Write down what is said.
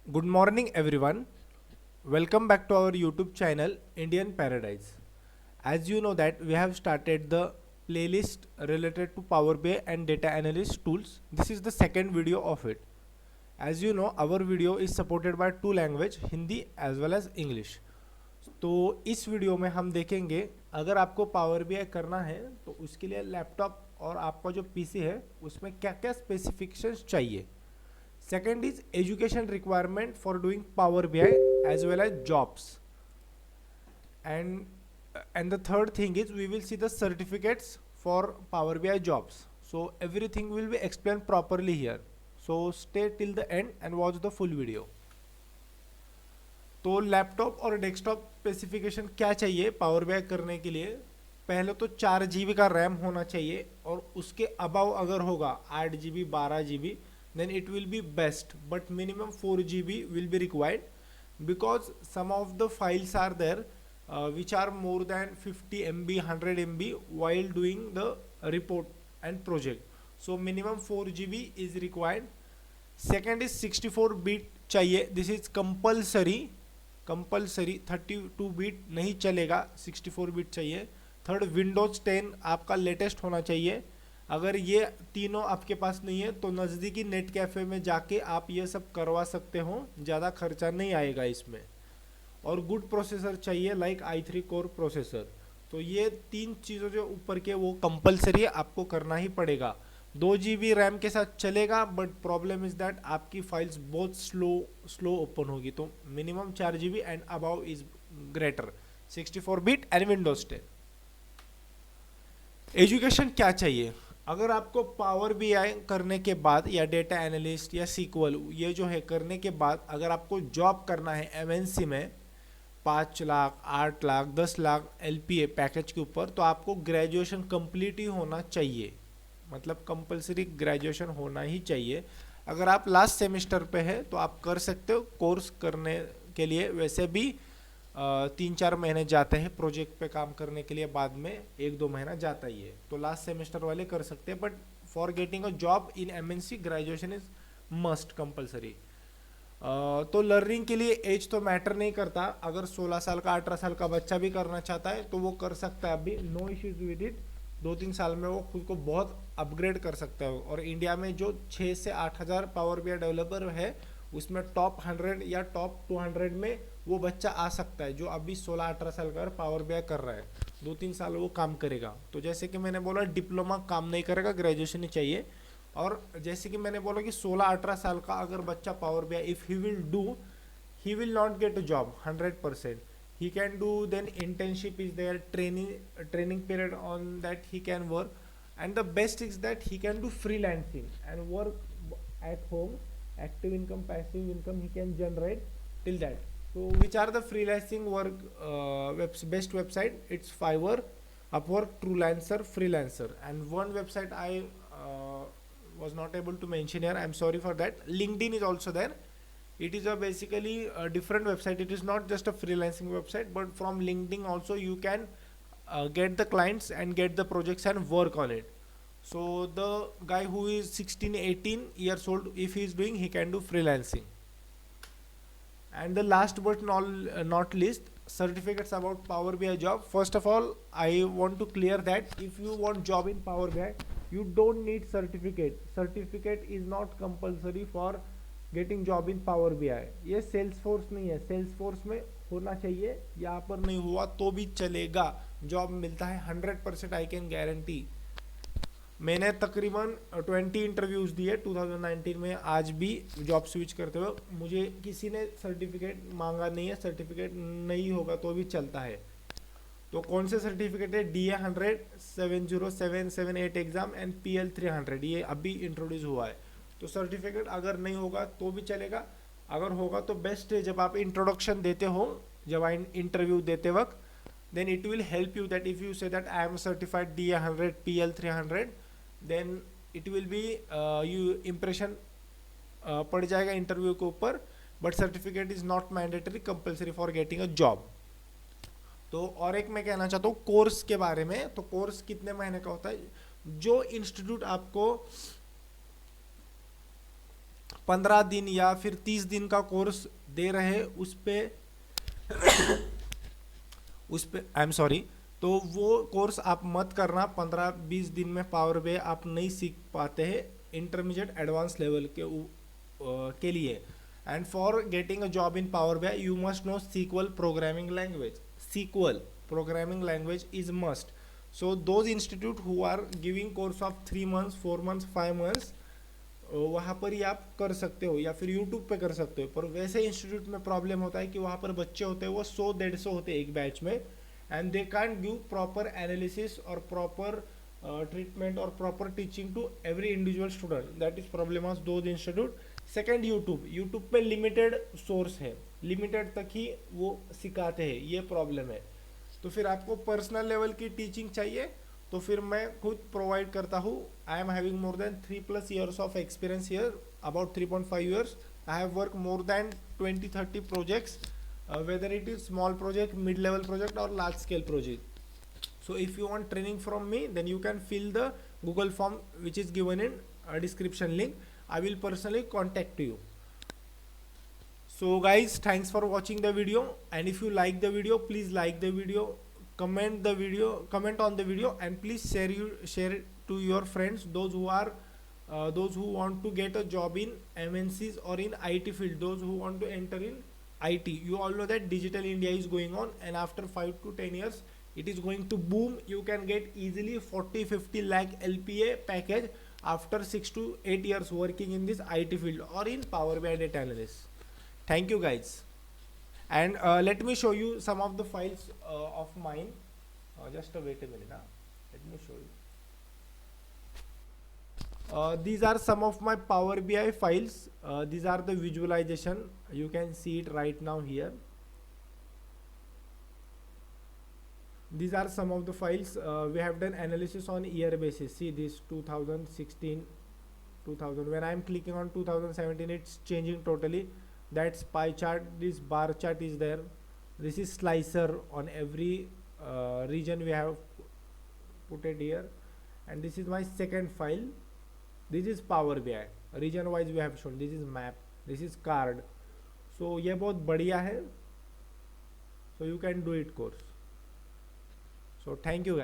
Good morning, everyone. Welcome back to our YouTube channel, Indian Paradise. As you know that we have started the playlist related to Power BI and data analyst tools. This is the second video of it. As you know, our video is supported by two language, Hindi as well as English. तो इस video में हम देखेंगे अगर आपको power BI करना है तो उसके लिए लैपटॉप और आपका जो पीसी है उसमें क्या क्या स्पेसिफिकेशंस चाहिए. Second is education requirement for doing Power BI as well as jobs. And the third thing is we will see the certificates for Power BI jobs. So everything will be explained properly here. So stay till the end and watch the full video. तो laptop और desktop specification क्या चाहिए power BI करने के लिए. पहले तो 4 GB का रैम होना चाहिए और उसके अबाव अगर होगा 8 GB 12 GB then it will be best, but minimum 4 GB will be required because some of the files are there which are more than 50 MB 100 MB while doing the report and project. So minimum 4 GB is required. Second is 64 bit चाहिए. This is compulsory. 32 bit नहीं चलेगा, 64 bit चाहिए. Third Windows 10 आपका latest होना चाहिए. अगर ये तीनों आपके पास नहीं है तो नज़दीकी नेट कैफ़े में जाके आप ये सब करवा सकते हो, ज़्यादा खर्चा नहीं आएगा इसमें. और गुड प्रोसेसर चाहिए लाइक i3 कोर प्रोसेसर. तो ये तीन चीज़ों जो ऊपर के वो कंपलसरी है, आपको करना ही पड़ेगा. 2 GB रैम के साथ चलेगा बट प्रॉब्लम इज़ दैट आपकी फाइल्स बहुत स्लो ओपन होगी. तो minimum 4 GB and above is greater. 64 bit and Windows 10. Education क्या चाहिए. अगर आपको पावर बीआई करने के बाद या डेटा एनालिस्ट या सीक्वल ये जो है करने के बाद अगर आपको जॉब करना है एमएनसी में 5 लाख 8 लाख 10 लाख एलपीए पैकेज के ऊपर, तो आपको ग्रेजुएशन कंप्लीट ही होना चाहिए. मतलब कंपलसरी ग्रेजुएशन होना ही चाहिए. अगर आप लास्ट सेमेस्टर पे है तो आप कर सकते हो. कोर्स करने के लिए वैसे भी 3-4 महीने जाते हैं प्रोजेक्ट पे काम करने के लिए, बाद में 1-2 महीना जाता ही है. तो लास्ट सेमेस्टर वाले कर सकते हैं but for getting a job in MNC graduation is must compulsory. तो लर्निंग के लिए एज तो मैटर नहीं करता. अगर 16 साल का 18 साल का बच्चा भी करना चाहता है तो वो कर सकता है. अभी नो इश्यूज विद इट. 2-3 साल में वो खुद को बहुत अपग्रेड कर सकता है. और इंडिया में जो 6 से 8 हज़ार पावर बीआई डेवलपर है उसमें टॉप 100 या टॉप 200 में वो बच्चा आ सकता है जो अभी 16-18 साल का पावर बीआई कर रहा है. 2-3 साल वो काम करेगा. तो जैसे कि मैंने बोला डिप्लोमा काम नहीं करेगा, ग्रेजुएशन ही चाहिए. और जैसे कि मैंने बोला कि 16-18 साल का अगर बच्चा power BI if he will do, he will not get a job 100%. He can do, then internship is there, training period on that he can work. And the best is that he can do freelancing and work at home. Active income, passive income he can generate till that. So which are the freelancing work best website? It's Fiverr, Upwork, Truelancer, Freelancer. And one website I was not able to mention here, I'm sorry for that. LinkedIn is also there. It is a basically a different website. It is not just a freelancing website, but from LinkedIn also you can get the clients and get the projects and work on it. So the guy who is 16-18 years old, if he is doing, he can do freelancing. And the last but not least, certificates about Power BI job. First of all, I want to clear that if you want job in Power BI, you don't need certificate. Certificate is not compulsory for getting job in power BI. ये sales force नहीं है. Sales force में होना चाहिए, यहाँ पर नहीं हुआ तो भी चलेगा, जॉब मिलता है 100%. I can guarantee. मैंने तकरीबन 20 इंटरव्यूज दिए 2019 में. आज भी जॉब स्विच करते हुए मुझे किसी ने सर्टिफिकेट मांगा नहीं है. सर्टिफिकेट नहीं होगा तो भी चलता है. तो कौन से सर्टिफिकेट है? DA100, 70778 exam and PL300. ये अभी इंट्रोड्यूस हुआ है. तो सर्टिफिकेट अगर नहीं होगा तो भी चलेगा, अगर होगा तो बेस्ट है. जब आप इंट्रोडक्शन देते हो, जब आप इंटरव्यू देते वक्त, then it will help you that if you say that I am certified DA100 PL300, then it will be you impression पड़ जाएगा इंटरव्यू के ऊपर. But certificate is not mandatory compulsory for getting a job. तो और एक मैं कहना चाहता हूँ कोर्स के बारे में. तो कोर्स कितने महीने का होता है? जो इंस्टीट्यूट आपको 15 दिन या फिर 30 दिन का कोर्स दे रहे उस पे आई एम सॉरी, तो वो कोर्स आप मत करना। 15-20 दिन में पावर बी आप नहीं सीख पाते हैं इंटरमीडिएट एडवांस लेवल के लिए। And for getting a job in Power B you must know SQL programming language. SQL programming language is must. So those institute who are giving course of 3 months 4 months 5 months, वहाँ पर ही आप कर सकते हो या फिर यूट्यूब पे कर सकते हो। पर वैसे इंस्टीट्यूट में प्रॉब्लम होता है कि वहाँ पर बच्चे होते हैं वो 100-150 होते हैं एक बैच में, and they can't give proper analysis और प्रॉपर ट्रीटमेंट और proper teaching to every individual student. That is problem of those institute. Second, YouTube पे लिमिटेड सोर्स है, लिमिटेड तक ही वो सिखाते हैं, ये प्रॉब्लम है। तो फिर आपको पर्सनल लेवल की टीचिंग चाहिए तो फिर मैं खुद प्रोवाइड करता हूँ। I am having more than 3+ years of experience here, about 3.5 years। I have work more than 20-30 projects, whether it is small project, mid level project और large scale project. So if you want training from me, then you can fill the Google form which is given in description link. I will personally contact you. So guys, thanks for watching the video, and if you like the video, please like the video, comment on the video, and please share it to your friends, those who want to get a job in MNCs or in IT field, those who want to enter in IT. You all know that Digital India is going on, and after 5 to 10 years it is going to boom. You can get easily 40-50 lakh LPA package after 6 to 8 years working in this IT field or in Power BI data analyst. Thank you guys. And let me show you some of the files of mine. Just wait a minute. Let me show you. These are some of my Power BI files. These are the visualization. You can see it right now here. These are some of the files. We have done analysis on year basis. See this 2016, 2000. When I am clicking on 2017, it's changing totally. That's pie chart. This bar chart is there. This is slicer on every region we have put it here. And this is my second file. This is Power BI. Region wise we have shown. This is map. This is card. So ये बहुत बढ़िया है. So you can do it course. So thank you guys.